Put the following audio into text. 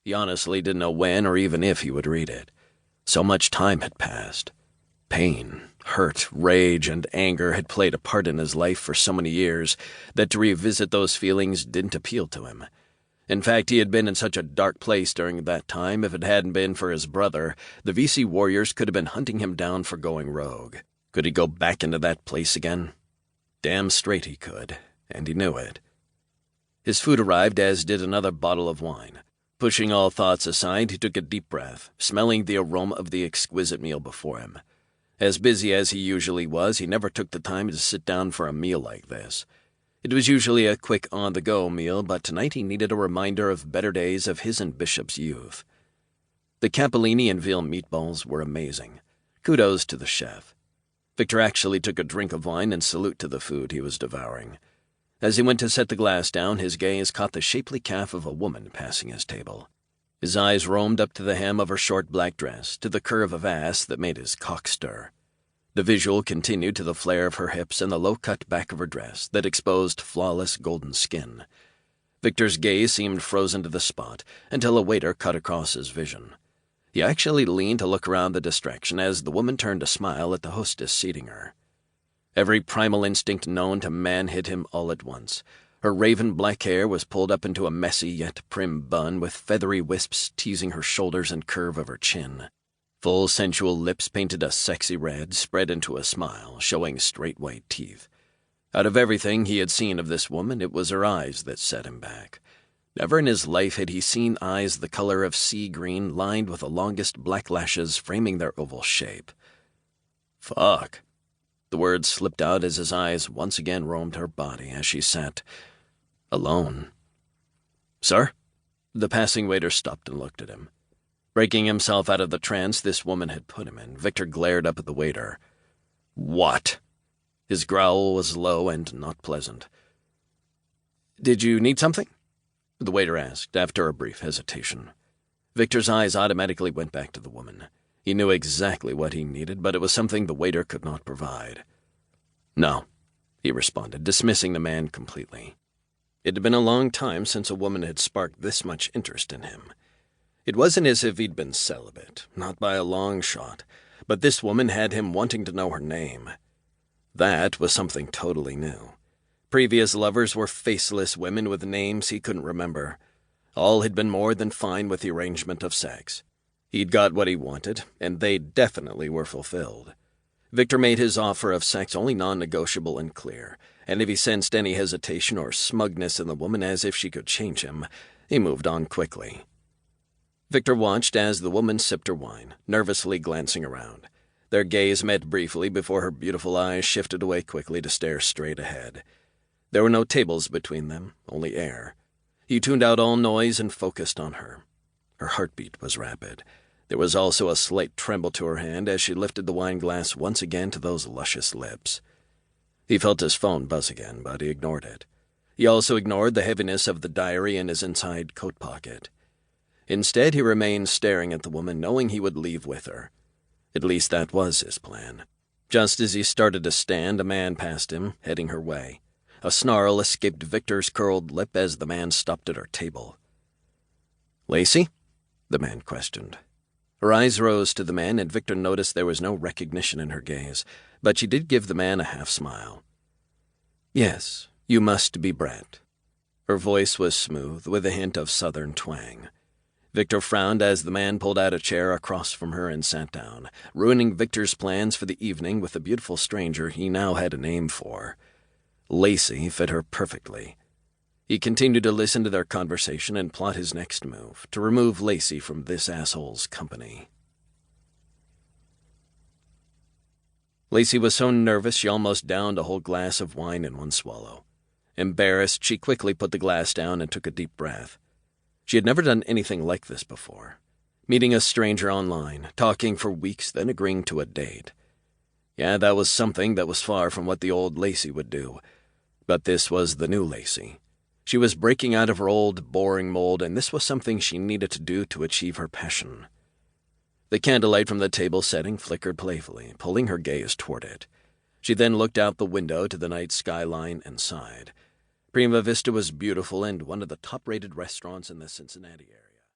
He honestly didn't know when or even if he would read it. So much time had passed. Pain, hurt, rage, and anger had played a part in his life for so many years that to revisit those feelings didn't appeal to him. In fact, he had been in such a dark place during that time. If it hadn't been for his brother, the VC warriors could have been hunting him down for going rogue. Could he go back into that place again? Damn straight he could, and he knew it. His food arrived, as did another bottle of wine. Pushing all thoughts aside, he took a deep breath, smelling the aroma of the exquisite meal before him. As busy as he usually was, he never took the time to sit down for a meal like this. It was usually a quick on-the-go meal, but tonight he needed a reminder of better days of his and Bishop's youth. The capellini and veal meatballs were amazing. Kudos to the chef. Viktor actually took a drink of wine in salute to the food he was devouring. As he went to set the glass down, his gaze caught the shapely calf of a woman passing his table. His eyes roamed up to the hem of her short black dress, to the curve of ass that made his cock stir. The visual continued to the flare of her hips and the low-cut back of her dress that exposed flawless golden skin. Viktor's gaze seemed frozen to the spot until a waiter cut across his vision. He actually leaned to look around the distraction as the woman turned to smile at the hostess seating her. Every primal instinct known to man hit him all at once. Her raven black hair was pulled up into a messy yet prim bun with feathery wisps teasing her shoulders and curve of her chin. Full sensual lips painted a sexy red spread into a smile, showing straight white teeth. Out of everything he had seen of this woman, it was her eyes that set him back. Never in his life had he seen eyes the color of sea green, lined with the longest black lashes framing their oval shape. Fuck. The words slipped out as his eyes once again roamed her body as she sat alone. Sir? The passing waiter stopped and looked at him. Breaking himself out of the trance this woman had put him in, Viktor glared up at the waiter. What? His growl was low and not pleasant. Did you need something? The waiter asked, after a brief hesitation. Viktor's eyes automatically went back to the woman. He knew exactly what he needed, but it was something the waiter could not provide. No, he responded, dismissing the man completely. It had been a long time since a woman had sparked this much interest in him. It wasn't as if he'd been celibate, not by a long shot, but this woman had him wanting to know her name. That was something totally new. Previous lovers were faceless women with names he couldn't remember. All had been more than fine with the arrangement of sex. He'd got what he wanted, and they definitely were fulfilled. Viktor made his offer of sex only non-negotiable and clear, and if he sensed any hesitation or smugness in the woman as if she could change him, he moved on quickly. Viktor watched as the woman sipped her wine, nervously glancing around. Their gaze met briefly before her beautiful eyes shifted away quickly to stare straight ahead. There were no tables between them, only air. He tuned out all noise and focused on her. Her heartbeat was rapid. There was also a slight tremble to her hand as she lifted the wine glass once again to those luscious lips. He felt his phone buzz again, but he ignored it. He also ignored the heaviness of the diary in his inside coat pocket. Instead, he remained staring at the woman, knowing he would leave with her. At least that was his plan. Just as he started to stand, a man passed him, heading her way. A snarl escaped Viktor's curled lip as the man stopped at her table. "Lacey?" the man questioned. Her eyes rose to the man, and Viktor noticed there was no recognition in her gaze, but she did give the man a half-smile. "Yes, you must be Brett." Her voice was smooth, with a hint of southern twang. Viktor frowned as the man pulled out a chair across from her and sat down, ruining Viktor's plans for the evening with the beautiful stranger he now had a name for. Lacey fit her perfectly. He continued to listen to their conversation and plot his next move, to remove Lacey from this asshole's company. Lacey was so nervous she almost downed a whole glass of wine in one swallow. Embarrassed, she quickly put the glass down and took a deep breath. She had never done anything like this before. Meeting a stranger online, talking for weeks, then agreeing to a date. Yeah, that was something that was far from what the old Lacey would do. But this was the new Lacey. She was breaking out of her old, boring mold, and this was something she needed to do to achieve her passion. The candlelight from the table setting flickered playfully, pulling her gaze toward it. She then looked out the window to the night skyline and sighed. Prima Vista was beautiful and one of the top-rated restaurants in the Cincinnati area.